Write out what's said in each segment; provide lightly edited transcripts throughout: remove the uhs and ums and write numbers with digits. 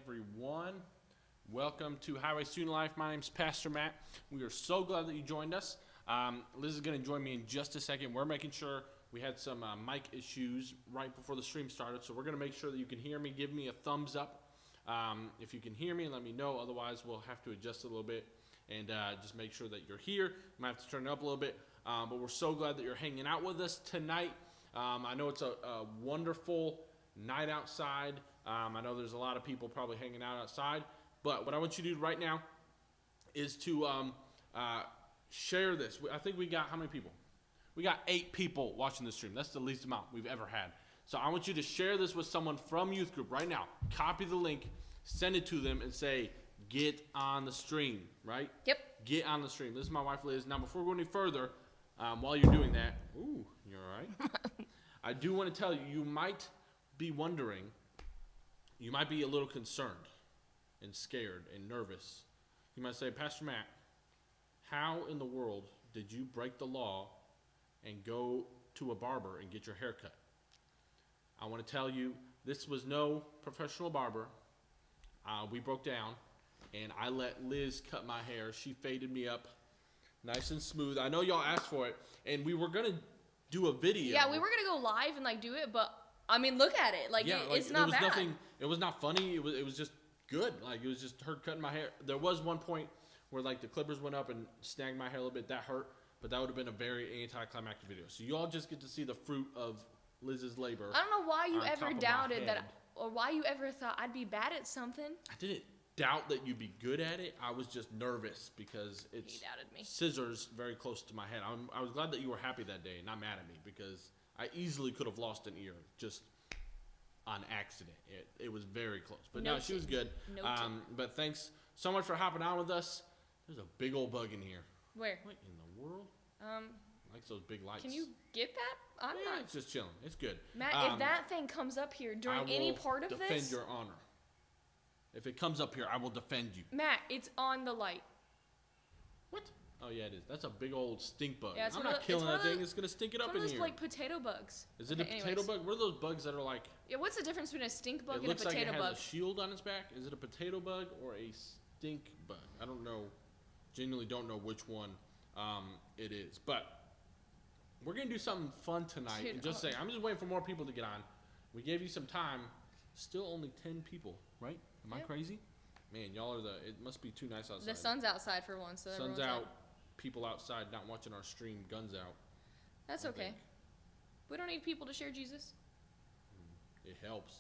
everyone. Welcome to Highway Student Life. My name's Pastor Matt. We are so glad that you joined us. Liz is going to join me in just a second. We're making sure we had some mic issues right before the stream started, so we're going to make sure that you can hear me. Give me a thumbs up if you can hear me, let me know. Otherwise, we'll have to adjust it a little bit and just make sure that you're here. You might have to turn it up a little bit, but we're so glad that you're hanging out with us tonight. I know it's a wonderful night outside. I know there's a lot of people probably hanging out outside, but what I want you to do right now is to share this. I think we got how many people? We got 8 people watching the stream. That's the least amount we've ever had. So I want you to share this with someone from youth group right now. Copy the link, send it to them, and say, get on the stream, right? Yep. Get on the stream. This is my wife, Liz. Now, before we go any further, while you're doing that, ooh, you're all right. I do want to tell you, you might be wondering, you might be a little concerned and scared and nervous. You might say, Pastor Matt, how in the world did you break the law and go to a barber and get your hair cut? I want to tell you, this was no professional barber. We broke down, and I let Liz cut my hair. She faded me up nice and smooth. I know y'all asked for it, and we were going to do a video. Yeah, we were going to go live and, do it, but, I mean, look at it. It's not bad. It was not funny. It was just good. It was just her cutting my hair. There was one point where, the clippers went up and snagged my hair a little bit. That hurt, but that would have been a very anticlimactic video. So you all just get to see the fruit of Liz's labor. I don't know why you ever doubted that, or why you ever thought I'd be bad at something. I didn't doubt that you'd be good at it. I was just nervous because it's scissors very close to my head. I was glad that you were happy that day, not mad at me, because I easily could have lost an ear just on accident. It was very close. But no, she was good. But thanks so much for hopping on with us. There's a big old bug in here. Where? What in the world? Like those big lights. Can you get that? I'm not. It's just chilling. It's good. Matt, if that thing comes up here during any part of this, I will defend your honor. If it comes up here, I will defend you. Matt, it's on the light. What? Oh yeah, it is. That's a big old stink bug. Yeah, I'm not killing that thing. It's gonna stink it up in here. It's one of those potato bugs. Is it a potato bug? What are those bugs that are like? Yeah, what's the difference between a stink bug and a potato bug? It looks like it has bug? a shield on its back. Is it a potato bug or a stink bug? I don't know. Genuinely don't know which one it is. But we're going to do something fun tonight. Dude, and just say, I'm just waiting for more people to get on. We gave you some time. Still only 10 people, right? Am I crazy? Man, y'all are it must be too nice outside. The sun's outside for once. So sun's out. People outside not watching our stream. Guns out. That's okay. We don't need people to share Jesus. It helps.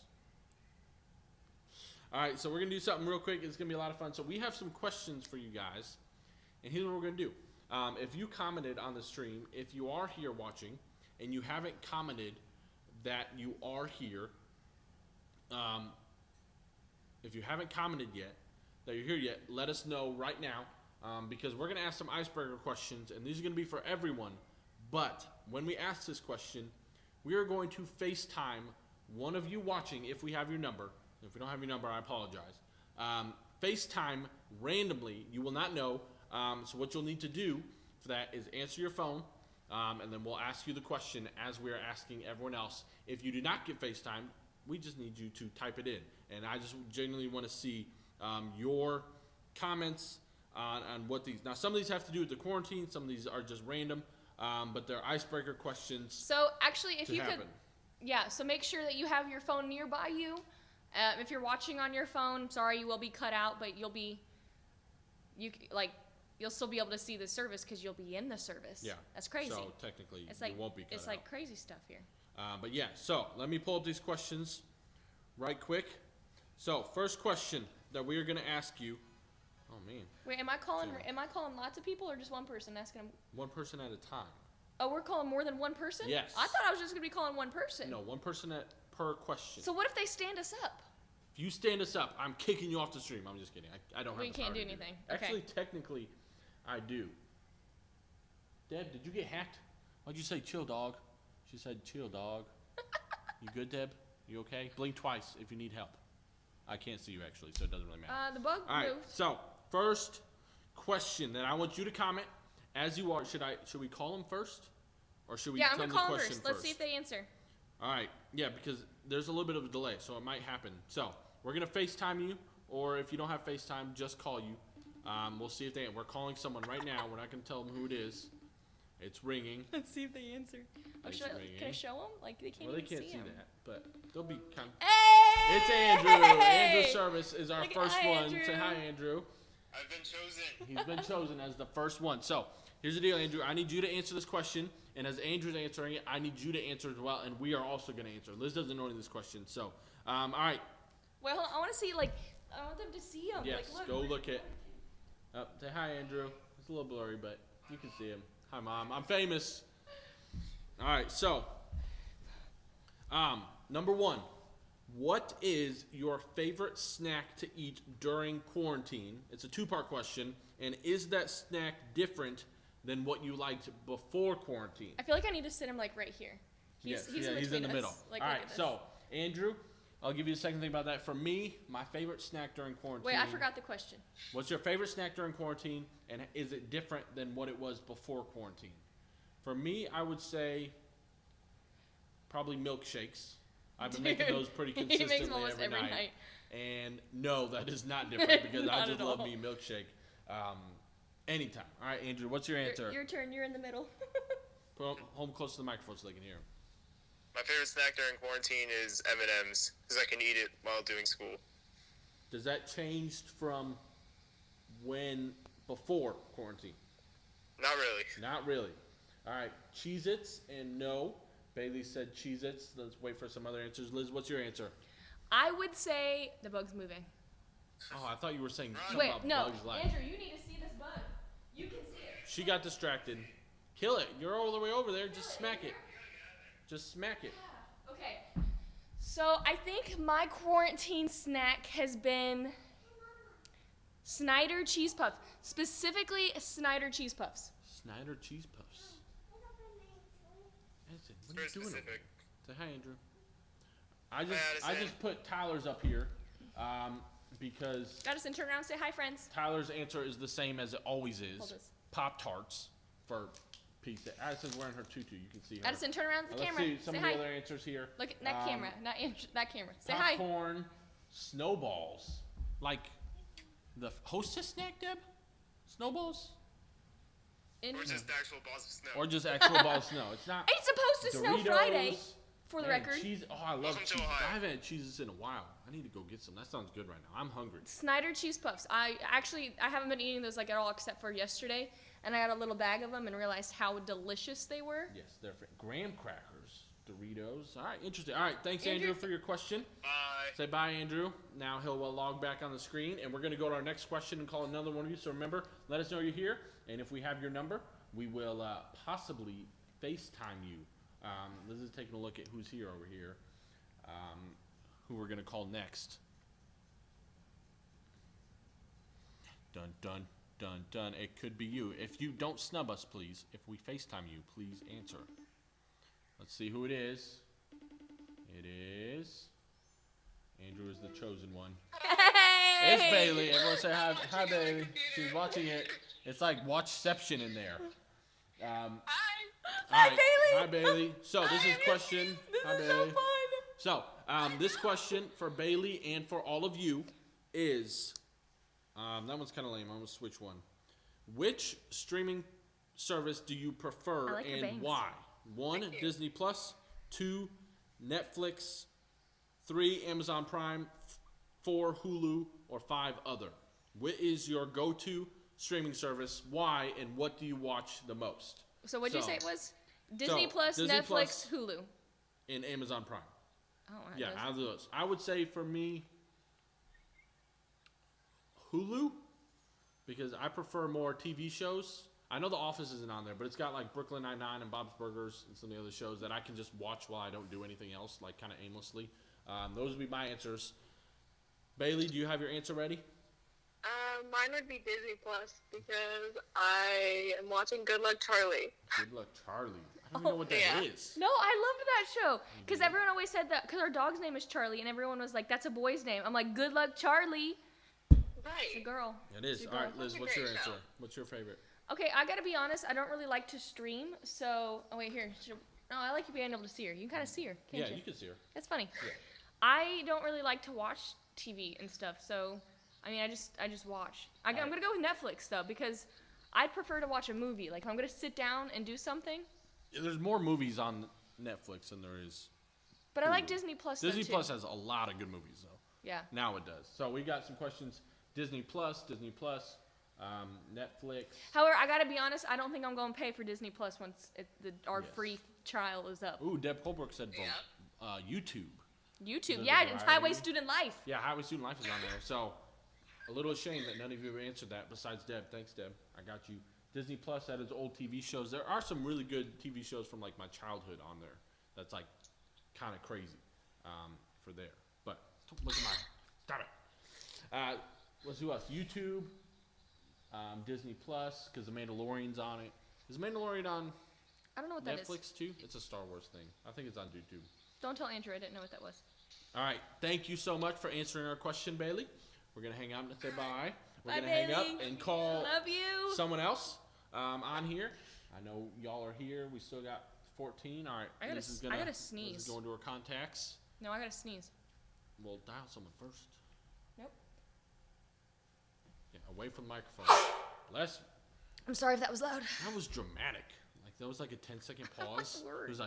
All right, so we're going to do something real quick. It's going to be a lot of fun. So we have some questions for you guys. And here's what we're going to do. If you commented on the stream, if you are here watching, and you haven't commented that you are here, if you haven't commented yet, that you're here yet, let us know right now, because we're going to ask some icebreaker questions, and these are going to be for everyone. But when we ask this question, we are going to FaceTime one of you watching, if we have your number. If we don't have your number, I apologize. FaceTime randomly. You will not know. So what you'll need to do for that is answer your phone, and then we'll ask you the question as we're asking everyone else. If you do not get FaceTime, we just need you to type it in. And I just genuinely want to see your comments on what these. Now, some of these have to do with the quarantine. Some of these are just random, but they're icebreaker questions. So actually, if you happen. So make sure that you have your phone nearby you. If you're watching on your phone, sorry, you will be cut out, but you'll still be able to see the service because you'll be in the service. Yeah. That's crazy. So technically, you won't be cut out. It's like crazy stuff here. But yeah, so let me pull up these questions right quick. So first question that we are going to ask you. Oh man. Wait, am I calling lots of people or just one person asking them? One person at a time. Oh, we're calling more than one person? Yes. I thought I was just going to be calling one person. No, one person per question. So what if they stand us up? If you stand us up, I'm kicking you off the stream. I'm just kidding. I don't have the power. We can't do anything. Okay. Actually, technically, I do. Deb, did you get hacked? Why'd you say chill, dog? She said chill, dog. You good, Deb? You okay? Blink twice if you need help. I can't see you, actually, so it doesn't really matter. The bug moved. All right, so first question that I want you to comment as you are. Should we call them first? Or should we I'm going to call them first? first. Let's see if they answer. All right. Yeah, because there's a little bit of a delay, so it might happen. So we're going to FaceTime you or if you don't have FaceTime, just call you. We'll see if we're calling someone right now. We're not going to tell them who it is. It's ringing. Let's see if they answer. Oh, It's can I ringing. show them? Like, they can't Well, they even can't see them. that, but they'll be kind of... Hey! It's Andrew. Andrew Service is our Look at- first hi, one. Andrew. Say hi, Andrew. I've been chosen. He's been chosen as the first one. So here's the deal, Andrew. I need you to answer this question, and as Andrew's answering it, I need you to answer as well, and we are also going to answer. Liz doesn't know any of this question, so all right. Well, hold on, I want to see, like, I want them to see them. Yes, like, go look at. Say hi, Andrew. It's a little blurry, but you can see him. Hi, Mom. I'm famous. All right, so number one, what is your favorite snack to eat during quarantine? It's a two-part question, and is that snack different than what you liked before quarantine? I feel like I need to sit him, like, right here. He's in between the us. middle. Like, All look right, at this. so Andrew, I'll give you the second thing about that. For me, my favorite snack during quarantine. Wait, I forgot the question. What's your favorite snack during quarantine, and is it different than what it was before quarantine? For me, I would say probably milkshakes. I've been making Dude, those pretty he consistently makes them almost every night. And no, that is not different because I Not just at love all. me a milkshake anytime. All right, Andrew, what's your answer? Your turn. You're in the middle. Put home close to the microphone so they can hear. My favorite snack during quarantine is M&M's because I can eat it while doing school. Does that change from when before quarantine? Not really. Not really. All right, Cheez-Its and no. Bailey said Cheez-Its. Let's wait for some other answers. Liz, what's your answer? I would say the bug's moving. Oh, I thought you were saying something Wait, about no. Bugs Life. Andrew, you need to see this bug. You can see it. She got distracted. Kill it. You're all the way over there. Just smack it. Just smack it. Okay. So I think my quarantine snack has been Snyder cheese puffs. Specifically, Snyder cheese puffs. Snyder Cheese Puffs. Edison, It's what are very you doing? specific. Say hi, Andrew. I Addison. just put Tyler's up here because Addison, turn around and say hi, friends. Tyler's answer is the same as it always Hold is. this. Pop-Tarts for pizza. Addison's wearing her tutu. You can see her. Addison, turn around to the Let's camera. see some Say of the hi. other answers here. Look at that camera. Not that camera. Say hi. Popcorn, snowballs. Like the hostess snack, Deb? Snowballs? In- Or just actual balls of snow. Or just actual balls of snow. It's not It's supposed to snow Doritos. Friday, for the Man, record. Cheese. Oh, I love Welcome to cheese. Ohio. I haven't had cheeses in a while. I need to go get some. That sounds good right now. I'm hungry. Snyder cheese puffs. I haven't been eating those like at all except for yesterday, and I got a little bag of them and realized how delicious they were. Yes, they're graham crackers, Doritos. All right, interesting. All right, thanks, Andrew, Andrew, for your question. Bye. Say bye, Andrew. Now he'll log back on the screen, and we're going to go to our next question and call another one of you. So remember, let us know you're here, and if we have your number, we will possibly FaceTime you. Liz is taking a look at who's here over here, who we're going to call next. Dun, dun, dun, dun. It could be you. If you don't snub us, please. If we FaceTime you, please answer. Let's see who it is. It is... Andrew is the chosen one. Hey! It's Bailey. Everyone say hi. Hi, Bailey. She's watching it. It's like Watchception in there. Hi, Hi, Bailey. Hi, Bailey. So this is question. This Hi, is Bailey. so fun. So this question for Bailey and for all of you is, that one's kind of lame. I'm gonna switch one. Which streaming service do you prefer I like your and bangs. why? 1, Disney Plus. 2, Netflix. 3, Amazon Prime. 4, Hulu. Or 5, other. What is your go-to streaming service? Why? And what do you watch the most? So what'd you So- say it was? Disney Plus, Disney Netflix, Plus. Hulu. And Amazon Prime. Oh, wow, Yeah, those- out of those. I would say for me, Hulu, because I prefer more TV shows. I know The Office isn't on there, but it's got like Brooklyn Nine-Nine and Bob's Burgers and some of the other shows that I can just watch while I don't do anything else, like kind of aimlessly. Those would be my answers. Bailey, do you have your answer ready? Mine would be Disney Plus because I am watching Good Luck Charlie. Good luck, Charlie. I don't even know what that yeah. is. No, I loved that show because everyone always said that because our dog's name is Charlie, and everyone was like, "That's a boy's name." I'm like, "Good luck, Charlie." It's a Right. girl. It is. It's a All right, girl. Liz, That's a what's your great answer? show. What's your favorite? Okay, I gotta be honest. I don't really like to stream, so oh wait here. No, I like you being able to see her. You can kind of see her, can't Yeah, you? you can see her. That's funny. Yeah. I don't really like to watch TV and stuff, so I mean, I just watch. I'm gonna go with Netflix though because I'd prefer to watch a movie. Like if I'm gonna sit down and do something. There's more movies on Netflix than there is. But I like Disney Plus. Disney though, too. Plus has a lot of good movies though. Yeah. Now it does. So we got some questions. Disney Plus, Netflix. However, I gotta be honest. I don't think I'm gonna pay for Disney Plus once our Yes. free trial is up. Ooh, Deb Holbrook said YouTube. YouTube, the yeah, it's variety. Highway Student Life. Yeah, Highway Student Life is on there. So a little ashamed that none of you have answered that besides Deb. Thanks, Deb. I got you. Disney Plus, that is old TV shows. There are some really good TV shows from like my childhood on there. That's like kind of crazy for there. But look at mine. Stop it. Let's do us. YouTube, Disney Plus, because The Mandalorian's on it. Is Mandalorian on I don't know what that is. Netflix too? It's a Star Wars thing. I think it's on YouTube. Don't tell Andrew I didn't know what that was. All right. Thank you so much for answering our question, Bailey. We're going to hang out and say bye. We're Bye, going to hang up Bailey. and call Love you. someone else on here. I know y'all are here. We still got 14. All right. I gotta Liz is sneeze. Liz is going to her contacts. No, I gotta sneeze. We'll dial someone first. Nope. Yeah, away from the microphone. Bless you. I'm sorry if that was loud. That was dramatic. Like, that was like a 10-second pause. word. It was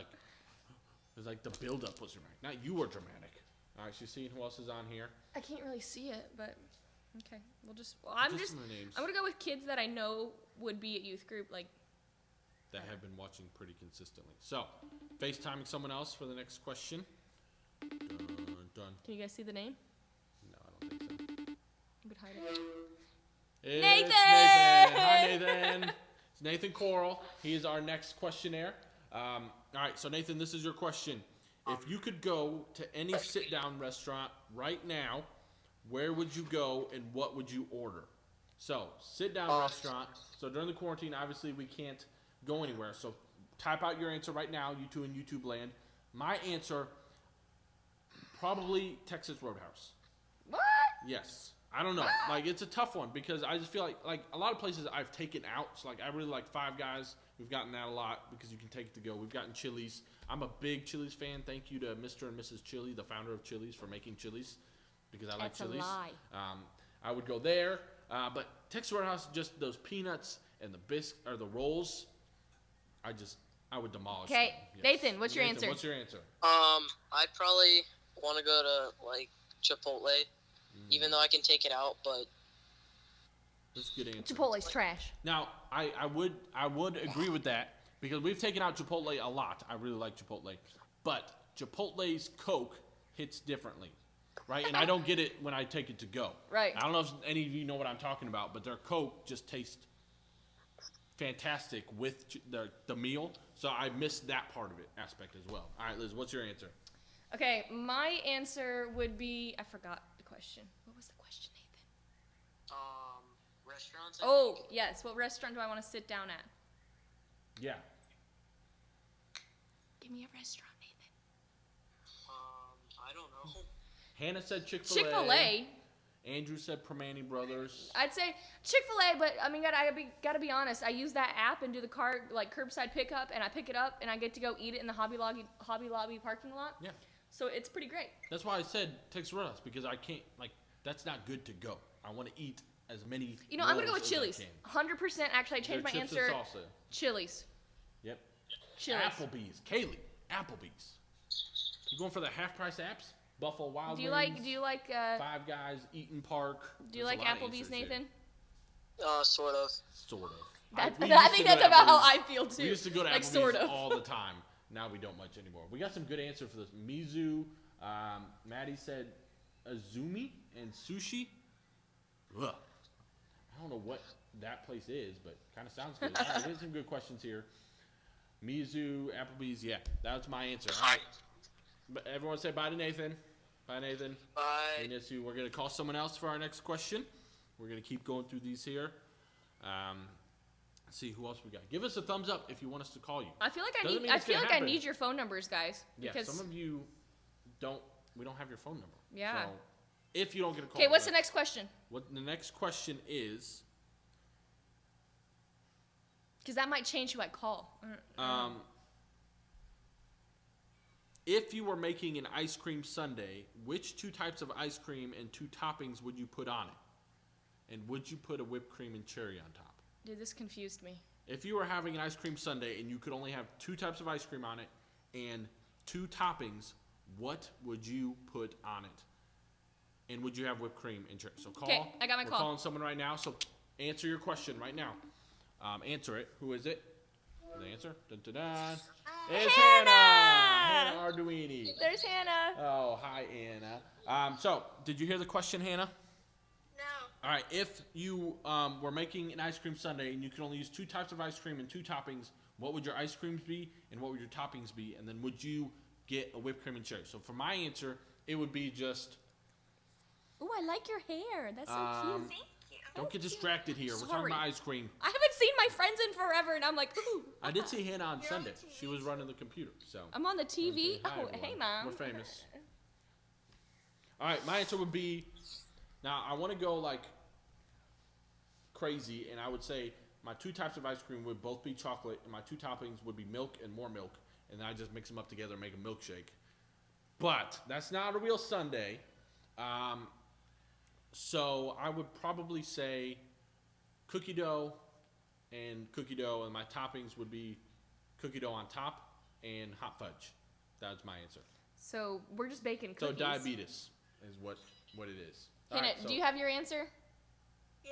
like the build-up was dramatic. Not you were dramatic. All right, she's seeing who else is on here. I can't really see it, but okay. I'm Just just. some of the names I'm gonna go with kids that I know would be at youth group. Like, that have been watching pretty consistently. So, FaceTiming someone else for the next question. Done. can you guys see the name? No, I don't think so. You could hide it. It's Nathan! Hi, Nathan. It's Nathan Coral. He is our next questionnaire. All right, so Nathan, this is your question. If you could go to any sit-down restaurant right now, where would you go and what would you order? So, sit-down restaurant. So during the quarantine, obviously we can't go anywhere. So type out your answer right now, you two in YouTube land. My answer, probably Texas Roadhouse. What? Yes. I don't know. Like, it's a tough one because I just feel like a lot of places I've taken out. So, like, I really like Five Guys. We've gotten that a lot because you can take it to go. We've gotten Chili's. I'm a big Chili's fan. Thank you to Mr. and Mrs. Chili, the founder of Chili's, for making Chili's because I like That's a Chili's. lie. I would go there. But Texas Roadhouse, just those peanuts and the rolls, I would demolish. Okay, them. Nathan, what's your Nathan, answer? What's your answer? I'd probably want to go to like Chipotle, even though I can take it out. But That's a good answer. Chipotle's trash. Now, I would agree with that because we've taken out Chipotle a lot. I really like Chipotle, but Chipotle's Coke hits differently, right? And I don't get it when I take it to go. Right. I don't know if any of you know what I'm talking about, but their Coke just tastes fantastic with the meal. So I missed that part of it aspect as well. All right, Liz, what's your answer? Okay, my answer would be I forgot the question. What was the question, Nathan? restaurants. Oh, yes. What restaurant do I want to sit down at? Yeah. Give me a restaurant, Nathan. I don't know. Hannah said Chick-fil-A. Chick-fil-A. Andrew said Permane Brothers. I'd say Chick-fil-A, but I mean, gotta be honest. I use that app and do the curbside pickup, and I pick it up, and I get to go eat it in the Hobby Lobby parking lot. Yeah. So it's pretty great. That's why I said Texas Roadhouse because I can't that's not good to go. I want to eat as many. You know, I'm gonna go rolls with as I Chili's. can. 100%. Actually, I changed my Their chips answer. and salsa. Chili's. Yep. Chili's. Applebee's. Kaylee. Applebee's. You going for the half price apps? Buffalo Wild Do you Wings. like Five Guys, Eaton Park. do you There's like a lot of Applebee's, answers here. Nathan? Sort of. Sort of. That's, We I used to think go that's to about how Applebee's. I feel too. We used to go to like Applebee's sort of. all the time. Now we don't much anymore. We got some good answer for this. Mizu. Maddie said Azumi and sushi. Ugh. I don't know what that place is, but kind of sounds good. All right, we have some good questions here. Mizu, Applebee's, yeah, that's my answer. All right. But everyone say bye to Nathan. Bye, Nathan. Bye. And yes, we're going to call someone else for our next question. We're going to keep going through these here. Let's see who else we got. Give us a thumbs up if you want us to call you. I feel like Doesn't mean I it's feel gonna like I happen. need your phone numbers, guys. Yeah, Because some of you we don't have your phone number. Yeah. So if you don't get a call. okay, what's the next question? What the next question is, Because that might change who I call. if you were making an ice cream sundae, which two types of ice cream and two toppings would you put on it? And would you put a whipped cream and cherry on top? Dude, this confused me. If you were having an ice cream sundae and you could only have 2 types of ice cream on it and 2 toppings, what would you put on it? And would you have whipped cream and cherry? So call. Okay, I got my we're call. calling someone right now. So answer your question right now. Answer it. Who is it? The answer. Dun, dun, dun. It's Hannah. Hannah Arduini. There's Hannah. Oh, hi, Anna. So, did you hear the question, Hannah? No. All right. If you were making an ice cream sundae and you could only use 2 types of ice cream and 2 toppings, what would your ice creams be and what would your toppings be? And then would you get a whipped cream and cherry? So, for my answer, it would be just. Ooh, I like your hair. That's so cute. Thank you. Don't get distracted here. We're talking Sorry. about ice cream. I haven't seen my friends in forever, and I'm like, ooh. I did see Hannah on You're on Sunday. the TV. She was running the computer. So. I'm on the TV. Hi, Oh, everyone. hey, Mom. We're famous. All right, my answer would be. Now I want to go like crazy, and I would say my 2 types of ice cream would both be chocolate, and my 2 toppings would be milk and more milk, and then I just mix them up together and make a milkshake. But that's not a real sundae. So I would probably say cookie dough, and my toppings would be cookie dough on top and hot fudge. That's my answer. So we're just baking So cookies. diabetes is what it is. All Hannah, right, so do you have your answer? Yeah.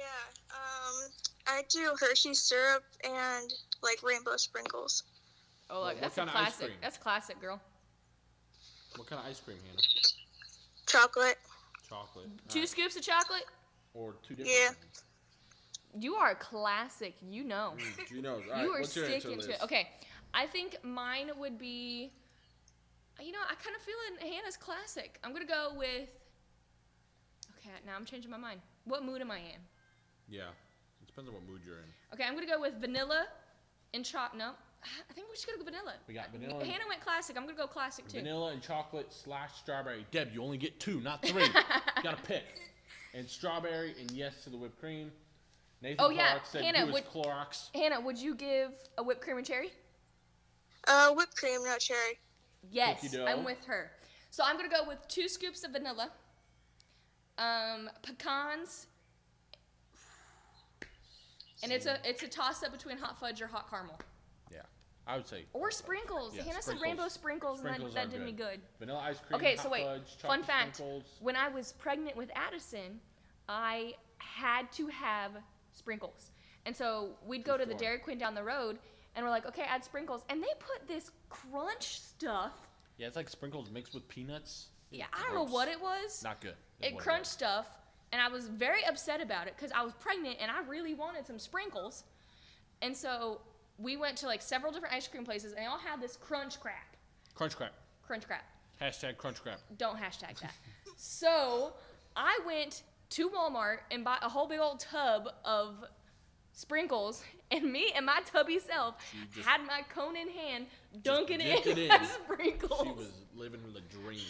I do Hershey syrup and like rainbow sprinkles. Oh, What look, that's a kind of ice classic. cream? That's classic, girl. what kind of ice cream, Hannah? Chocolate. Chocolate. 2 All right. scoops of chocolate? Or 2 different Yeah. things. You are a classic. You know. You know. All right, You are what's your answer, sticking to Liz? it. Okay, I think mine would be. You know, I kind of feel in Hannah's classic. I'm gonna go with. Okay, now I'm changing my mind. What mood am I in? Yeah. It depends on what mood you're in. Okay, I'm gonna go with vanilla and chocolate. No, I think we should go with vanilla. We got vanilla and- Hannah went classic. I'm gonna go classic too. Vanilla and chocolate / strawberry. Deb, you only get 2, not 3. You gotta pick. And strawberry and yes to the whipped cream. Nathan Oh, yeah, Clark said Hannah, do his would- Clorox. Hannah, would you give a whipped cream and cherry? Whipped cream, not cherry. Yes, Cookie dough. I'm with her. So I'm gonna go with 2 scoops of vanilla, pecans, and it's a toss up between hot fudge or hot caramel Yeah. I would say or sprinkles. Yeah, Hannah said sprinkles. rainbow sprinkles, Sprinkles and are that did me good. vanilla ice cream, Okay, hot so wait. fudge, Fun chocolate fact: sprinkles. when I was pregnant with Addison, I had to have sprinkles, and so we'd go True to the story. Dairy Queen down the road, and we're like, okay, add sprinkles, and they put this crunch stuff. Yeah, it's like sprinkles mixed with peanuts. Yeah, I don't know what it was. Not good. is It what crunched was. stuff, and I was very upset about it because I was pregnant and I really wanted some sprinkles. And so we went to like several different ice cream places, and they all had this crunch crap. Crunch crap. Crunch crap. Hashtag crunch crap. Don't hashtag that. So I went to Walmart and bought a whole big old tub of sprinkles, and me and my tubby self just had my cone in hand, dunking dipped it in in. sprinkles. She was living the dream.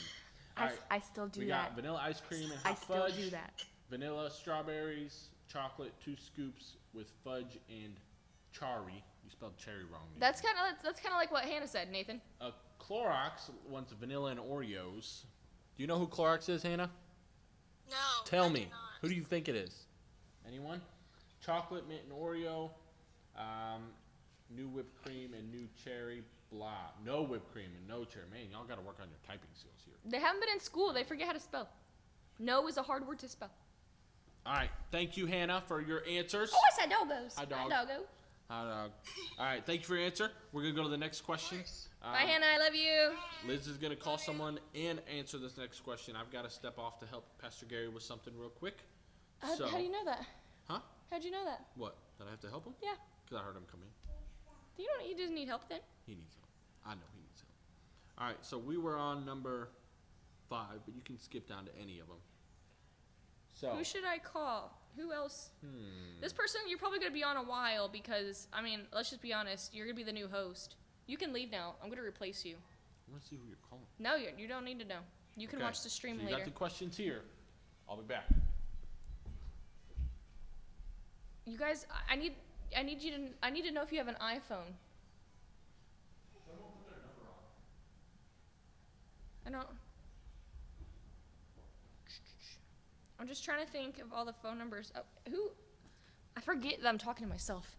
All right, I still do we that. got vanilla ice cream and I hot still fudge. do that. Vanilla, strawberries, chocolate, 2 scoops with fudge and cherry. You spelled cherry wrong. Nathan. That's kind of like what Hannah said, Nathan. Clorox wants vanilla and Oreos. Do you know who Clorox is, Hannah? No. Tell I me. do not. Who do you think it is? Anyone? Chocolate, mint, and Oreo. New whipped cream and new cherry. Blah. No whipped cream and no cherry. Man, y'all got to work on your typing skills here. They haven't been in school. They forget how to spell. No is a hard word to spell. All right. Thank you, Hannah, for your answers. Oh, I said doggos. Hi, dog. Doggo. Hot dog. All right. Thank you for your answer. We're going to go to the next question. Bye, Hannah. I love you. Liz is going to call someone and answer this next question. I've got to step off to help Pastor Gary with something real quick. How do you know that? Huh? How'd you know that? What? That I have to help him? Yeah. Because I heard him come in. He doesn't need help then. He needs help. I know he needs help. All right, so we were on number 5, but you can skip down to any of them. So, Who should I call? Who else? This person, you're probably going to be on a while because, I mean, let's just be honest. You're going to be the new host. You can leave now. I'm going to replace you. I want to see who you're calling. No, you don't need to know. You can Okay, watch the stream so you later. got the questions here. I'll be back. You guys, I need to know if you have an iPhone. I don't. I'm just trying to think of all the phone numbers. Oh, who? I forget that I'm talking to myself.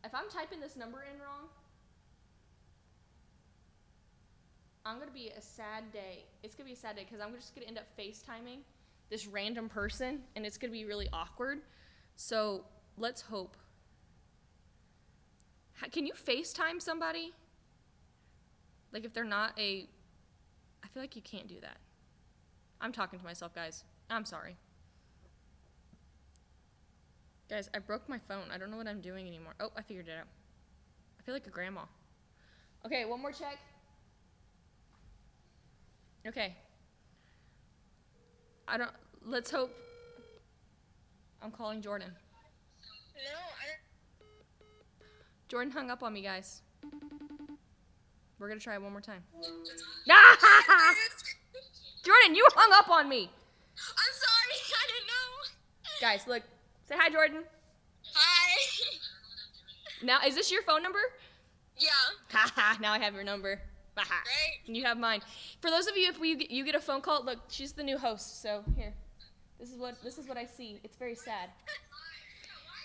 If I'm typing this number in wrong, I'm going to be a sad day. It's going to be a sad day because I'm just going to end up FaceTiming this random person, and it's going to be really awkward. So let's hope. Can you FaceTime somebody? Like if they're not I feel like you can't do that. I'm talking to myself, guys. I'm sorry. Guys, I broke my phone. I don't know what I'm doing anymore. Oh, I figured it out. I feel like a grandma. Okay, one more check. Okay. Let's hope. I'm calling Jordan. No, I Jordan hung up on me, guys. We're gonna try it one more time. Jordan, you hung up on me. I'm sorry. I didn't know. Guys, look. Say hi, Jordan. Hi. Now, is this your phone number? Yeah. Haha, now I have your number. Haha. Right. And you have mine. For those of you, if you get a phone call, look, she's the new host. So here, this is what I see. It's very sad.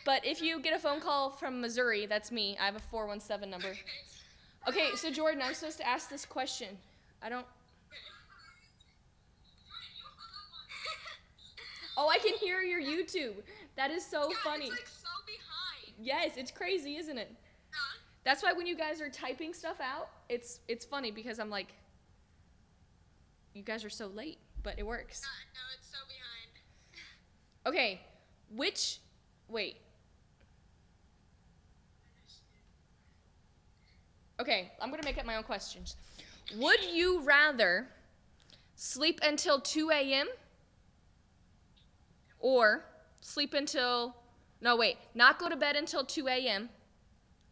But if you get a phone call from Missouri, that's me. I have a 417 number. Okay, so Jordan, I'm supposed to ask this question. I don't. Oh, I can hear your YouTube. That is so funny. It's like so behind. Yes, it's crazy, isn't it? That's why when you guys are typing stuff out, it's funny because I'm like, you guys are so late, but it works. No, it's so behind. Okay, wait. Okay, I'm gonna make up my own questions. Would you rather sleep until 2 a.m. or sleep until, not go to bed until 2 a.m.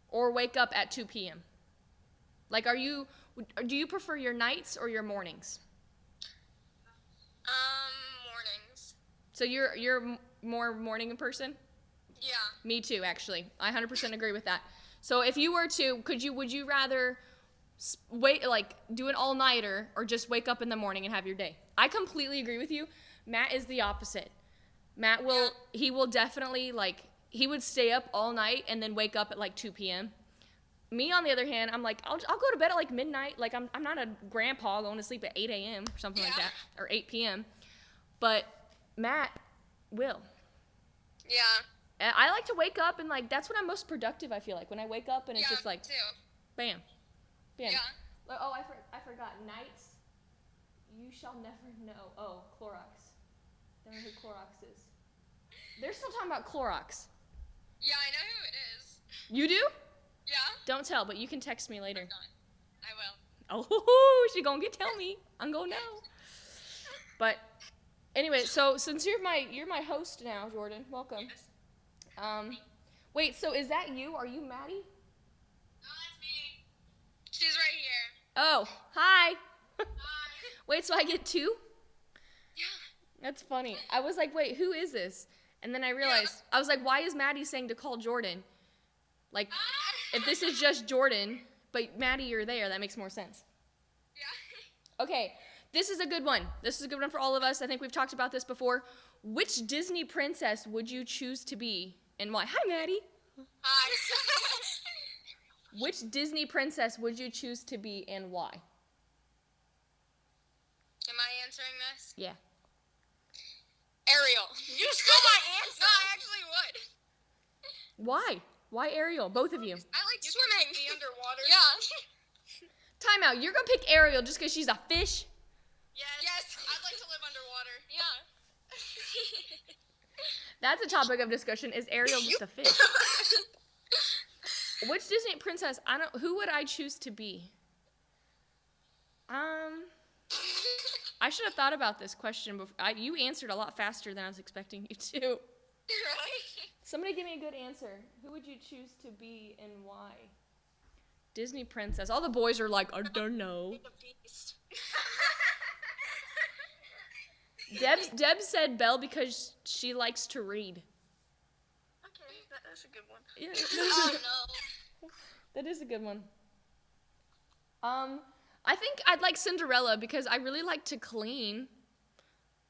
or wake up at 2 p.m.? Like, do you prefer your nights or your mornings? Mornings. So you're more morning person? Yeah. Me too, actually. I 100% agree with that. So if you were to, would you rather do an all-nighter or just wake up in the morning and have your day? I completely agree with you. Matt is the opposite. Matt he will definitely, he would stay up all night and then wake up at 2 p.m. Me, on the other hand, I'm like, I'll go to bed at midnight. I'm not a grandpa going to sleep at 8 a.m. or something like that, or 8 p.m. But Matt will. Yeah. I like to wake up and that's when I'm most productive. I feel like when I wake up and it's just me too. bam. Yeah. Oh, I forgot. Nights, you shall never know. Oh, Clorox. Don't know who Clorox is. They're still talking about Clorox. Yeah, I know who it is. You do? Yeah. Don't tell, but you can text me later. I will. Oh, she gonna tell me. I'm gonna know. But anyway, so since you're my host now, Jordan, welcome. Yes. Wait, so is that you? Are you Maddie? No, that's me. She's right here. Oh, hi. Hi. Wait, so I get 2? Yeah. That's funny. I was like, wait, who is this? And then I realized, I was like, why is Maddie saying to call Jordan? If this is just Jordan, but Maddie, you're there, that makes more sense. Yeah. Okay, this is a good one. This is a good one for all of us. I think we've talked about this before. Which Disney princess would you choose to be and why? Hi, Maddie. Hi. Which Disney princess would you choose to be and why? Am I answering this? Yeah. Ariel. You stole my answer. No, I actually would. Why? Why Ariel? Both of you. I like swimming. Be underwater. Yeah. Time out. You're going to pick Ariel just because she's a fish? Yes. I'd like to live underwater. Yeah. That's a topic of discussion. Is Ariel just a fish? Which Disney princess? Who would I choose to be? I should have thought about this question before. You answered a lot faster than I was expecting you to. Right? Somebody give me a good answer. Who would you choose to be and why? Disney princess. All the boys are like, I don't know. The beast. Deb said Belle because she likes to read. Okay, that's a good one. Yeah. Oh no. That is a good one. I think I'd like Cinderella because I really like to clean.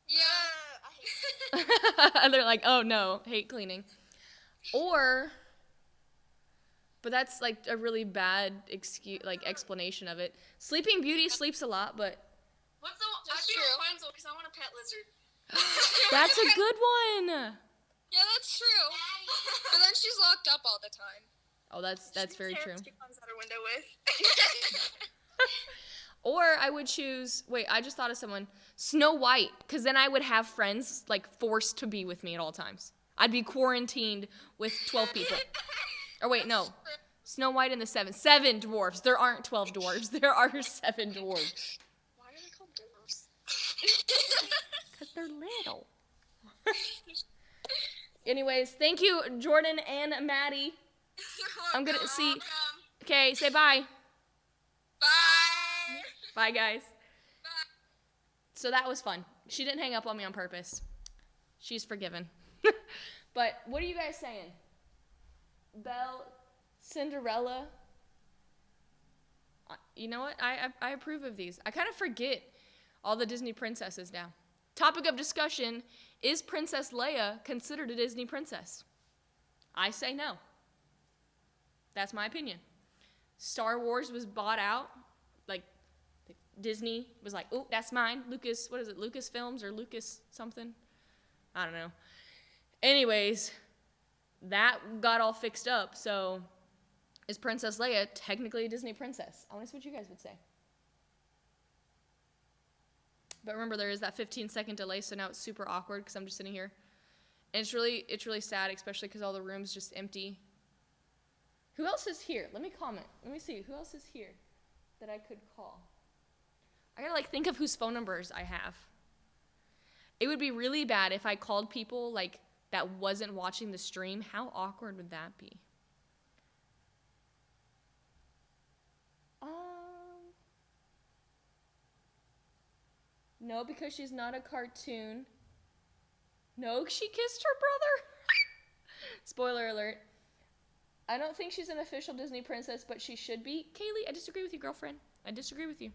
Yeah. And they're like, oh no, hate cleaning. Or, but that's like a really bad explanation of it. Sleeping Beauty sleeps a lot, but What's the one? I'd That's be true. Rapunzel because I want a pet lizard. that's a good one. Yeah, that's true. But then she's locked up all the time. Oh, that's very true. She comes out her window with. Or I would choose, wait, I just thought of someone, Snow White, because then I would have friends like forced to be with me at all times. I'd be quarantined with 12 people. Or wait, no. Snow White and the seven dwarfs. There aren't 12 dwarfs. There are 7 dwarfs. Why are they called dwarves? Because they're little. Anyways, thank you, Jordan and Maddie. I'm going to see. Okay, say bye. Bye. Bye, guys. So that was fun. She didn't hang up on me on purpose. She's forgiven. But what are you guys saying? Belle, Cinderella? You know what? I approve of these. I kind of forget all the Disney princesses now. Topic of discussion, is Princess Leia considered a Disney princess? I say no. That's my opinion. Star Wars was bought out. Like, Disney was like, oh, that's mine. Lucas, what is it, Lucasfilms or Lucas something? I don't know. Anyways, that got all fixed up, so is Princess Leia technically a Disney princess? I want to see what you guys would say. But remember, there is that 15-second delay, so now it's super awkward because I'm just sitting here. And it's really sad, especially because all the room's just empty. Who else is here? Let me comment. Let me see. Who else is here that I could call? I gotta think of whose phone numbers I have. It would be really bad if I called people that wasn't watching the stream. How awkward would that be? No, because she's not a cartoon. No, she kissed her brother. Spoiler alert. I don't think she's an official Disney princess, but she should be. Kaylee, I disagree with you, girlfriend. I disagree with you.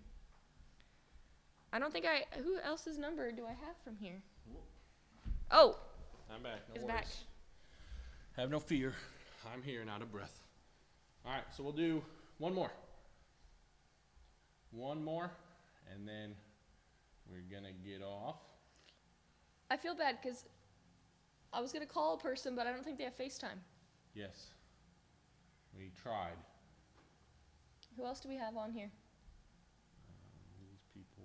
I don't think who else's number do I have from here? Oh. I'm back. No It's worries. back. Have no fear. I'm here and out of breath. All right, so we'll do one more. One more, and then we're going to get off. I feel bad because I was going to call a person, but I don't think they have FaceTime. Yes. We tried. Who else do we have on here? These people.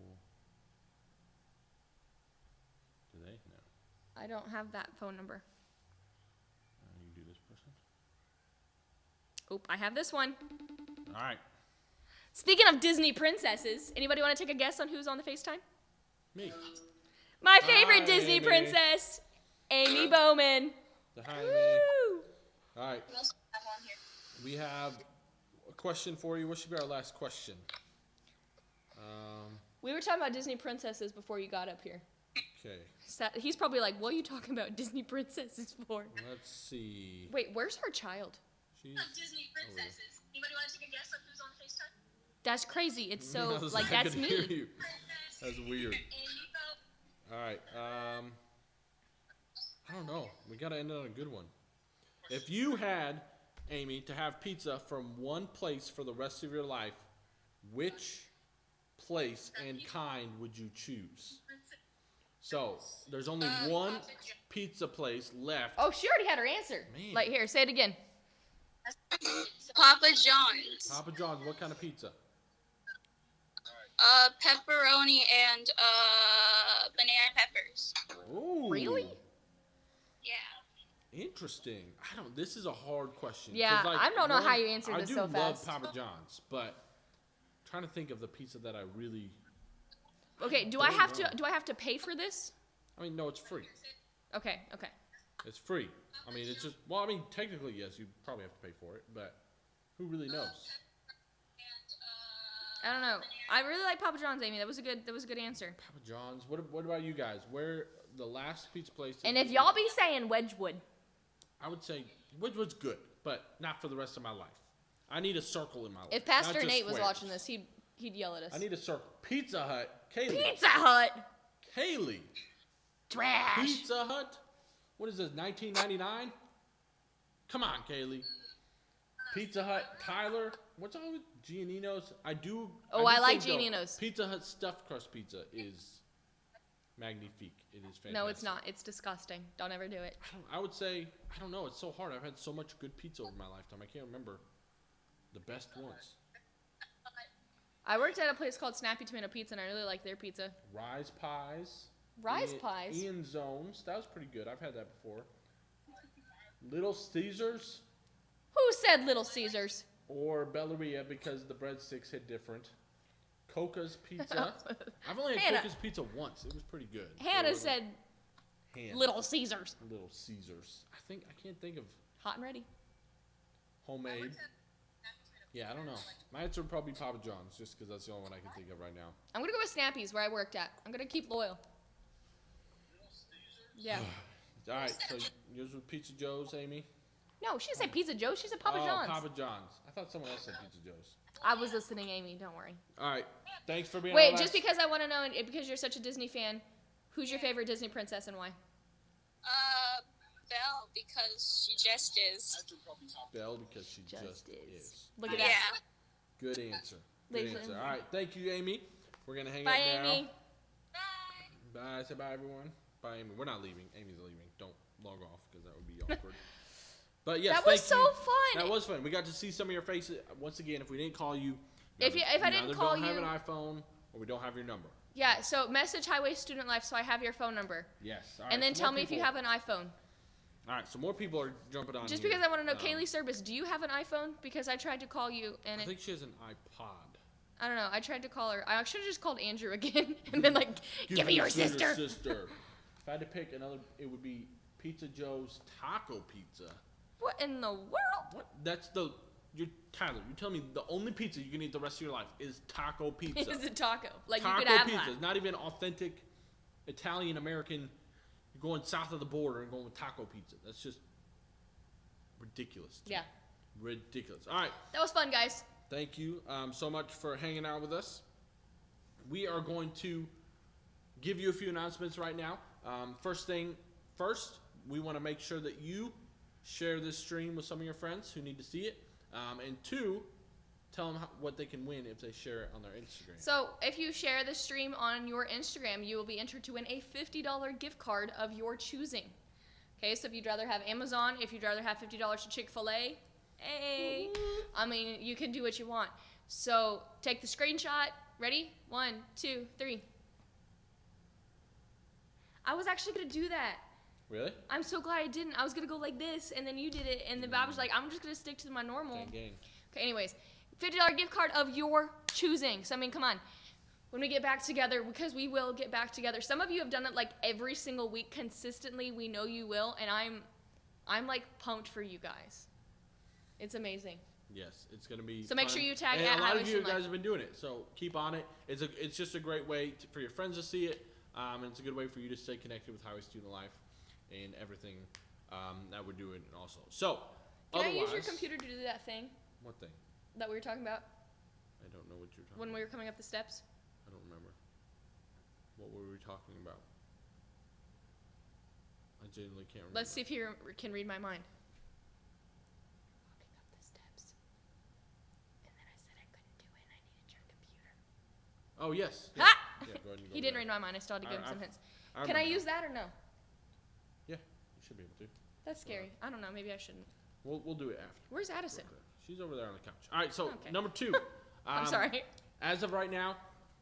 Do they? No. I don't have that phone number. You do this person. Oop, I have this one. All right. Speaking of Disney princesses, anybody want to take a guess on who's on the FaceTime? Me. My favorite Hi, Disney Amy. princess, Amy Bowman. The hi, me. Woo! All right. What else do I have on here? We have a question for you. What should be our last question? We were talking about Disney princesses before you got up here. Okay. He's probably like, what are you talking about Disney princesses for? Let's see. Wait, where's her child? She's Disney princesses. Anybody want to take a guess on who's on FaceTime? That's crazy. It's I so, was like, I that's could hear me. you. That's weird. All right. I don't know. We got to end on a good one. If you had, Amy, to have pizza from one place for the rest of your life, which place and kind would you choose? So, there's only one pizza place left. Oh, she already had her answer. Man. Like, here, say it again. Papa John's. Papa John's, what kind of pizza? Pepperoni and banana peppers. Ooh. Really? Yeah. Interesting. This is a hard question. Yeah, 'Cause, I don't know how you answered this so I do fast. love Papa John's, but I'm trying to think of the pizza that I really. Okay, do I have to pay for this? I mean, no, it's free. Okay. It's free. I mean, it's just. Well, I mean, technically, yes, you probably have to pay for it, but who really knows? I don't know. I really like Papa John's, Amy. That was a good answer. Papa John's. What about you guys? Where the last pizza place? And if y'all be saying Wedgwood, I would say Wedgwood's good, but not for the rest of my life. I need a circle in my life. If not Pastor just Nate was squares. watching this, he'd yell at us. I need a circle. Pizza Hut. Kaylee. Pizza Hut. Kaylee. Trash. Pizza Hut? What is this, 1999? Come on, Kaylee. Pizza Hut. Tyler. What's all with Giannino's? I I like think, though, Giannino's. Pizza Hut stuffed crust pizza is magnifique. It is fantastic. No, it's not. It's disgusting. Don't ever do it. I would say, I don't know. It's so hard. I've had so much good pizza over my lifetime. I can't remember the best ones. I worked at a place called Snappy Tomato Pizza, and I really like their pizza. Rise Pies. Pies? Ian Zones. That was pretty good. I've had that before. Little Caesars Who said Little Caesars? or Belleria because the breadsticks hit different. Coca's Pizza. I've only had Hannah. Coca's Pizza once. It was pretty good. Hannah It wasn't- said Hannah. Little Caesars. Little Caesars. I can't think of Hot and ready. homemade. Yeah, I don't know. My answer would probably be Papa John's, just because that's the only one I can think of right now. I'm gonna go with Snappy's where I worked at. I'm gonna keep loyal. Yeah. All right, so yours was Pizza Joe's, Amy? No, she didn't say Pizza Joe. She said Papa oh, John's. Papa John's. I thought someone else said Pizza Joe's. I was listening, Amy. Don't worry. All right, thanks for being Wait, on just because I want to know, and because you're such a Disney fan, who's your favorite Disney princess and why? Belle, because she just is. Belle, because she just is. Look at Yeah. that. Good answer. Good Ladies answer. and- All right, thank you, Amy. We're going to hang Bye, up now. Amy. Bye. Say bye, everyone. Bye, Amy. We're not leaving. Amy's leaving. Don't log off because that would be awkward. But yes, That was thank so you. fun. That was fun. We got to see some of your faces. Once again, if we didn't call you, If I didn't either call don't have you- an iPhone or we don't have your number. Yeah, so message Highway Student Life so I have your phone number. Yes. All And right, then so tell more me if you people- have an iPhone. All right, so more people are jumping on Just here. because I want to know, Kaylee Service, do you have an iPhone? Because I tried to call you and I think she has an iPod. I don't know. I tried to call her. I should have just called Andrew again and been like, give me your sister. If I had to pick another, it would be Pizza Joe's Taco Pizza. What in the world? What? That's the. Tyler, you're telling me the only pizza you can eat the rest of your life is taco pizza. Is a taco. Like Taco you could have pizza. that. It's not even authentic Italian American. You're going south of the border and going with taco pizza. That's just ridiculous. to me. Yeah. Ridiculous. All right. That was fun, guys. Thank you so much for hanging out with us. We are going to give you a few announcements right now. First, we want to make sure that you share this stream with some of your friends who need to see it. And two, tell them what they can win if they share it on their Instagram. So if you share the stream on your Instagram, you will be entered to win a $50 gift card of your choosing. Okay, so if you'd rather have Amazon, if you'd rather have $50 to Chick-fil-A, hey, I mean, you can do what you want. So take the screenshot. Ready? 1, 2, 3. I was actually going to do that. Really? I'm so glad I didn't. I was going to go like this, and then you did it, and then Bob was like, I'm just going to stick to my normal. Gang. Okay, anyways, $50 gift card of your choosing. So, I mean, come on. When we get back together, because we will get back together. Some of you have done it like every single week consistently. We know you will, and I'm like pumped for you guys. It's amazing. Yes, it's going to be So make fun. sure you tag and at a lot Highway of you Student guys Life. have been doing it, so keep on it. It's just a great way for your friends to see it, and it's a good way for you to stay connected with Highway Student Life and everything that we're doing also. So, Can I otherwise, use your computer to do that thing What thing? that we were talking about I don't know what you're talking when about. we were coming up the steps? I don't remember. What were we talking about? I genuinely can't remember. Let's see if you can read my mind. Walking up the steps. And then I said I couldn't do it and I needed your computer. Oh, yes. Ha! Yeah, go ahead and go He with didn't that. read my mind. I still had to give him some hints. Can remember I use that. that or no? Yeah, you should be able to. That's scary. I don't know. Maybe I shouldn't. We'll do it after. Where's Addison? Okay. She's over there on the couch. All right, so Okay. number 2. I'm sorry. As of right now,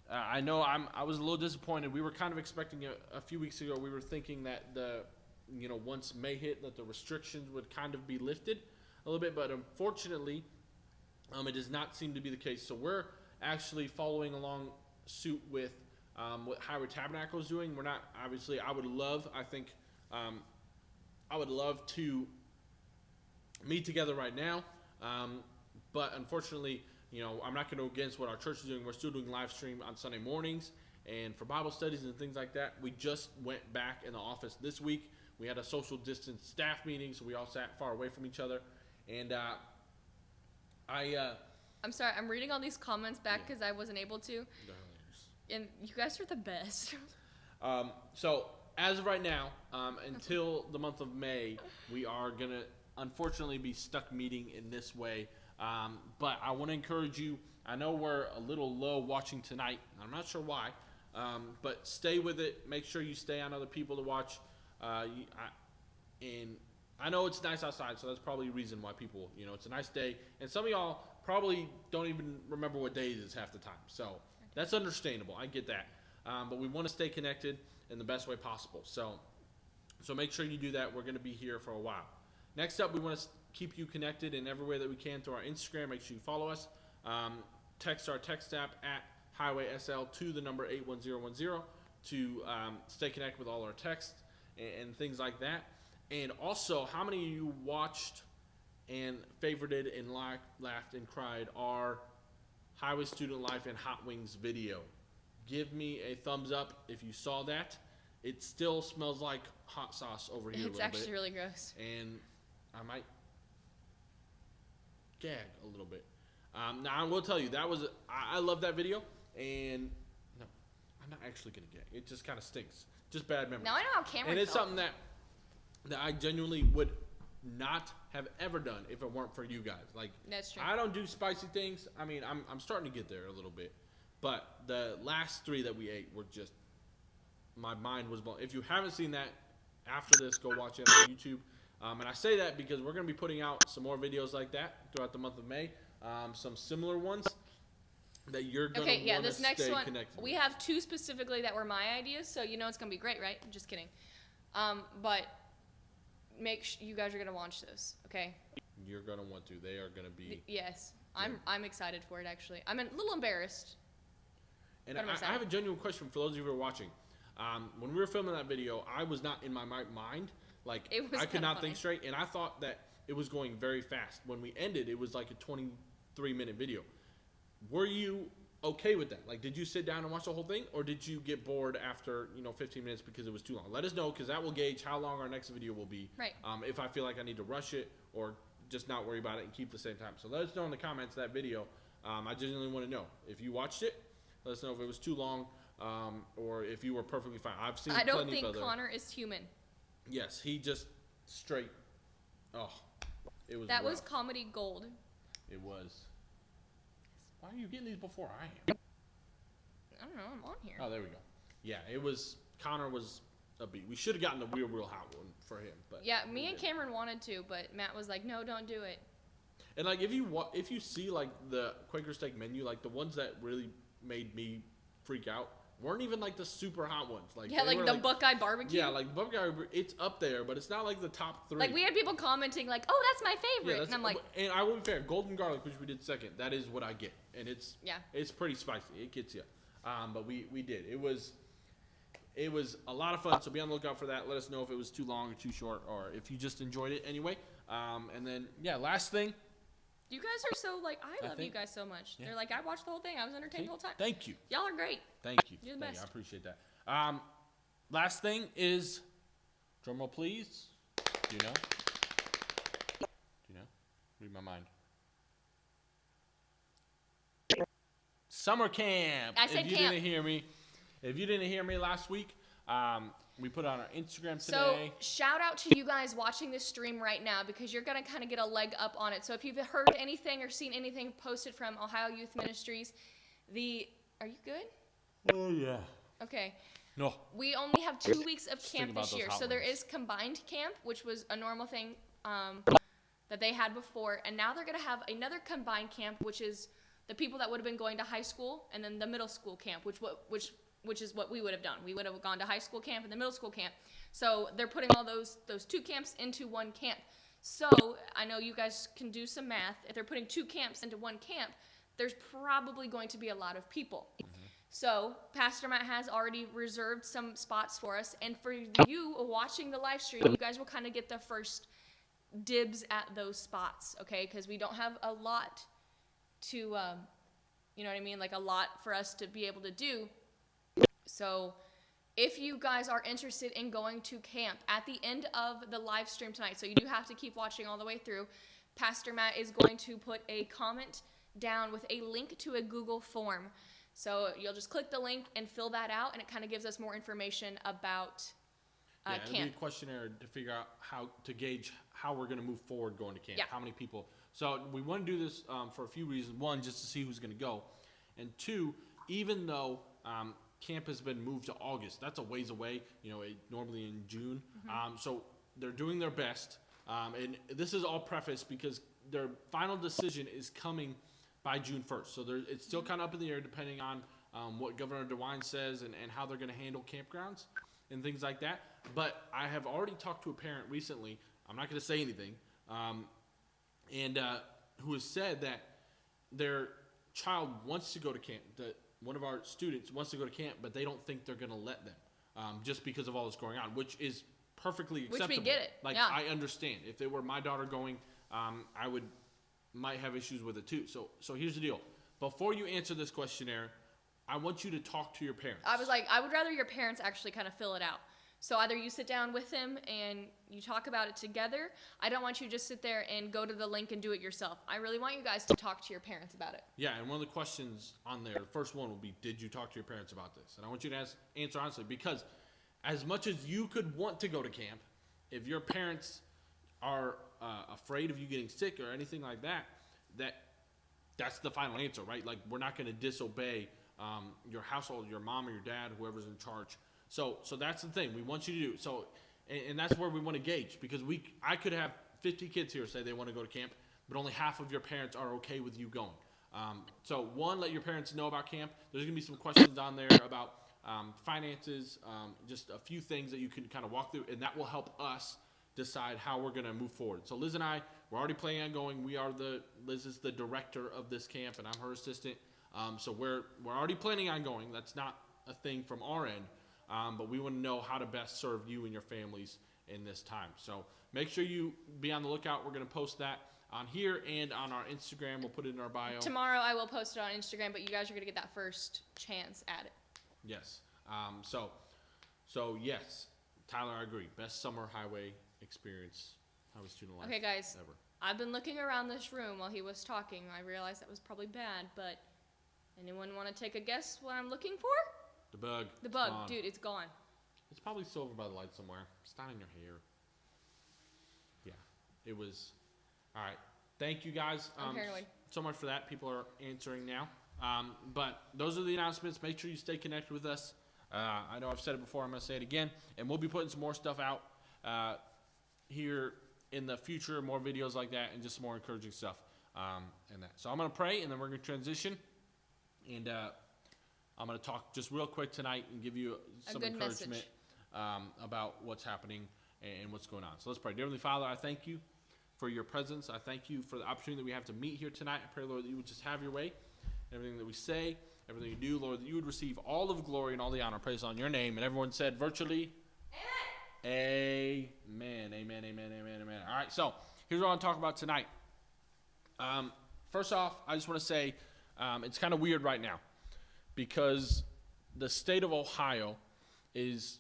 I know I was a little disappointed. We were kind of expecting a few weeks ago. We were thinking that once May hit, that the restrictions would kind of be lifted a little bit, but unfortunately, it does not seem to be the case. So we're actually following along suit with what Highway Tabernacle is doing. We're not obviously. I would love to meet together right now, but unfortunately, I'm not going to go against what our church is doing. We're still doing live stream on Sunday mornings and for Bible studies and things like that. We just went back in the office this week. We had a social distance staff meeting, so we all sat far away from each other. And I'm sorry. I'm reading all these comments back because I wasn't able to. And you guys are the best. So as of right now, until the month of May, we are gonna unfortunately be stuck meeting in this way. But I want to encourage you. I know we're a little low watching tonight. I'm not sure why, but stay with it. Make sure you stay on other people to watch. And I know it's nice outside, so that's probably a reason why people, it's a nice day. And some of y'all probably don't even remember what day it is half the time. So that's understandable. I get that. But we want to stay connected in the best way possible. So make sure you do that. We're going to be here for a while. Next up, we want to keep you connected in every way that we can through our Instagram. Make sure you follow us. Text our text app at Highway SL to the number 81010 to stay connected with all our texts and things like that. And also, how many of you watched and favorited and laughed and cried our Highway Student Life and Hot Wings video? Give me a thumbs up if you saw that. It still smells like hot sauce over here. It's actually really gross. And I might gag a little bit. Now I will tell you I love that video, and no, I'm not actually gonna gag. It just kind of stinks. Just bad memories. Now I know how Cameron And it's felt. something that I genuinely would not have ever done if it weren't for you guys. Like, That's true. I don't do spicy things. I mean, I'm starting to get there a little bit, but the last 3 that we ate were just, my mind was blown. If you haven't seen that, after this, go watch it on YouTube. And I say that because we're going to be putting out some more videos like that throughout the month of May. Some similar ones that you're going to want to this next stay one, connected we with. have 2 specifically that were my ideas, so you know it's going to be great, right? I'm just kidding. But you guys are going to watch those, okay? You're going to want to. They are going to be... Yes. I'm excited for it, actually. I'm a little embarrassed. And But I'm I excited. have a genuine question for those of you who are watching. When we were filming that video, I was not in my mind. Like, It was I could kinda not funny. think straight, and I thought that it was going very fast. When we ended, it was like a 23-minute video. Were you okay with that? Like, did you sit down and watch the whole thing, or did you get bored after 15 minutes because it was too long? Let us know, because that will gauge how long our next video will be. Right. If I feel like I need to rush it or just not worry about it and keep the same time. So let us know in the comments of that video. I genuinely want to know if you watched it. Let us know if it was too long, or if you were perfectly fine. I've seen I don't plenty think of other. Connor is human. Yes, he just straight. Oh, it was. That was rough. comedy gold. It was. Why are you getting these before I am? I don't know. I'm on here. Oh, there we go. Yeah, it was. Connor was a beat. We should have gotten the real hot one for him, but Yeah, we me and didn't. Cameron wanted to, but Matt was like, "No, don't do it." And like, if you see like the Quaker Steak menu, like the ones that really made me freak out weren't even like the super hot ones. Like Yeah, they like were, the Buckeye barbecue. Yeah, like Buckeye, it's up there, but it's not like the top 3. Like we had people commenting like, "Oh, that's my favorite," Yeah, and I'm like, and I will be fair, golden garlic, which we did second, that is what I get, and it's Yeah. it's pretty spicy. It gets you, but we did. It was a lot of fun. So be on the lookout for that. Let us know if it was too long or too short, or if you just enjoyed it anyway. And then last thing. "You guys are so like, I love you think- guys so much." yeah. They're like, "I watched the whole thing. I was entertained the whole time." Thank you. Y'all are great. Thank you. You're the Thank you. best. I appreciate that. Last thing is, drum roll please. Do you know? Read my mind. Summer camp. I said if you camp. didn't hear me last week, we put it on our Instagram So today. shout out to you guys watching this stream right now because you're gonna kind of get a leg up on it. So if you've heard anything or seen anything posted from Ohio Youth Ministries, are you good? Oh yeah. Okay. No. We only have 2 weeks of think camp about this those year. hot So there wings. is combined camp, which was a normal thing that they had before. And now they're going to have another combined camp, which is the people that would have been going to high school, and then the middle school camp, which is what we would have done. We would have gone to high school camp and the middle school camp. So they're putting all those 2 camps into one camp. So I know you guys can do some math. If they're putting 2 camps into one camp, there's probably going to be a lot of people. So Pastor Matt has already reserved some spots for us. And for you watching the live stream, you guys will kind of get the first dibs at those spots, okay? Because we don't have a lot to, you know what I mean? Like a lot for us to be able to do. So if you guys are interested in going to camp at the end of the live stream tonight, so you do have to keep watching all the way through, Pastor Matt is going to put a comment down with a link to a Google form. So you'll just click the link and fill that out, and it kind of gives us more information about Yeah, it'll be camp. a questionnaire to figure out how to gauge how we're going to move forward going to camp. Yeah. How many people? So we want to do this for a few reasons. One, just to see who's going to go, and two, even though camp has been moved to August, that's a ways away. Normally in June. So they're doing their best, and this is all prefaced because their final decision is coming by June 1st. So it's still kind of up in the air depending on what Governor DeWine says and how they're going to handle campgrounds and things like that. But I have already talked to a parent recently. I'm not going to say anything, who has said that their child wants to go to camp. That one of our students wants to go to camp, but they don't think they're going to let them just because of all this going on, which is perfectly acceptable. Which we get it. Like, yeah. I understand. If it were my daughter going, I might have issues with it too. So here's the deal. Before you answer this questionnaire, I want you to talk to your parents. I was like, I would rather your parents actually kind of fill it out. So either you sit down with them and you talk about it together. I don't want you to just sit there and go to the link and do it yourself. I really want you guys to talk to your parents about it. Yeah, and one of the questions on there, the first one will be, did you talk to your parents about this? And I want you to answer honestly, because as much as you could want to go to camp, if your parents are afraid of you getting sick or anything like that, that's the final answer, right? Like, we're not going to disobey your household, your mom or your dad, whoever's in charge. So that's the thing we want you to do. So, and that's where we want to gauge, because I could have 50 kids here say they want to go to camp, but only half of your parents are okay with you going. So one, let your parents know about camp. There's going to be some questions on there about finances, just a few things that you can kind of walk through, and that will help us decide how we're going to move forward. So Liz and I, we're already planning on going. Liz is the director of this camp, and I'm her assistant. So we're already planning on going. That's not a thing from our end, but we want to know how to best serve you and your families in this time. So make sure you be on the lookout. We're going to post that on here and on our Instagram. We'll put it in our bio. Tomorrow I will post it on Instagram, but you guys are going to get that first chance at it. Yes. So yes, Tyler, I agree. Best summer highway experience, highway student life. Okay, guys. Ever. I've been looking around this room while he was talking. I realized that was probably bad, but anyone want to take a guess what I'm looking for? The bug. The It's bug, gone. dude, it's gone. It's probably still over by the light somewhere. It's not in your hair. Yeah, it was. All right. Thank you guys. I'm paranoid. So much for that. People are answering now. But those are the announcements. Make sure you stay connected with us. I know I've said it before. I'm going to say it again. And we'll be putting some more stuff out here in the future, more videos like that, and just more encouraging stuff and that. So I'm going to pray, and then we're going to transition. And I'm going to talk just real quick tonight and give you some good encouragement message. about what's happening and what's going on. So let's pray. Dear Heavenly Father, I thank you for your presence. I thank you for the opportunity that we have to meet here tonight. I pray, Lord, that you would just have your way. Everything that we say, everything you do, Lord, that you would receive all of the glory and all the honor. Praise on your name. And everyone said virtually, Amen. Amen, amen, amen, amen, amen. All right, so here's what I want to talk about tonight. First off, I just want to say it's kind of weird right now because the state of Ohio is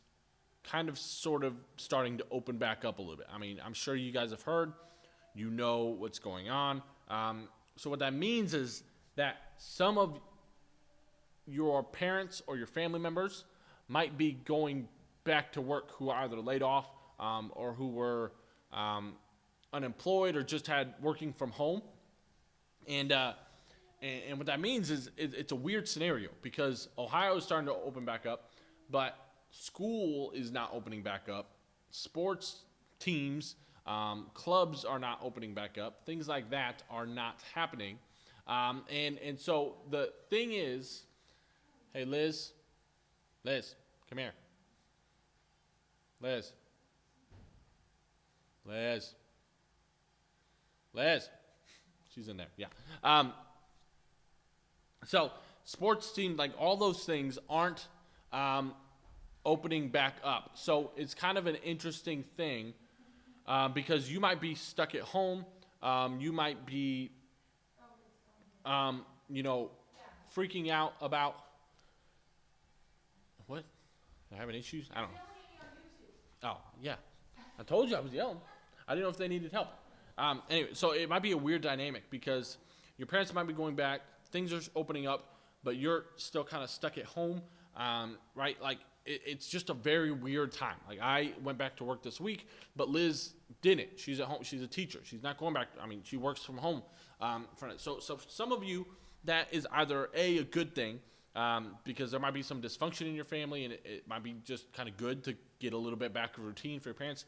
kind of sort of starting to open back up a little bit. I mean, I'm sure you guys have heard. You know what's going on. So what that means is that some of your parents or your family members might be going back to work who are either laid off or who were unemployed or just had working from home. And what that means is it's a weird scenario because Ohio is starting to open back up, but school is not opening back up. Sports teams, clubs are not opening back up. Things like that are not happening. And so the thing is, hey, Liz, come here. Liz. She's in there, yeah. So sports team, like all those things aren't opening back up. So it's kind of an interesting thing because you might be stuck at home. You might be, freaking out about what? Am I having issues? I don't know. Oh, yeah. I told you I was yelling. I didn't know if they needed help. Anyway, so it might be a weird dynamic because your parents might be going back, things are opening up, but you're still kind of stuck at home, right? Like it's just a very weird time. Like I went back to work this week, but Liz didn't. She's at home. She's a teacher. She's not going back. I mean, she works from home. So some of you, that is either a good thing, because there might be some dysfunction in your family, and it might be just kind of good to get a little bit back of routine for your parents.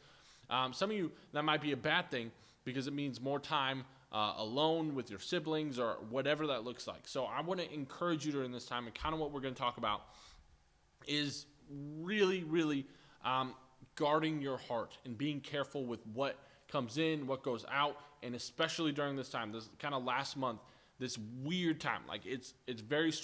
Some of you, that might be a bad thing because it means more time alone with your siblings or whatever that looks like. So I want to encourage you during this time, and kind of what we're going to talk about is really, really guarding your heart and being careful with what comes in, what goes out, and especially during this time, this kind of last month, this weird time. Like it's very strange.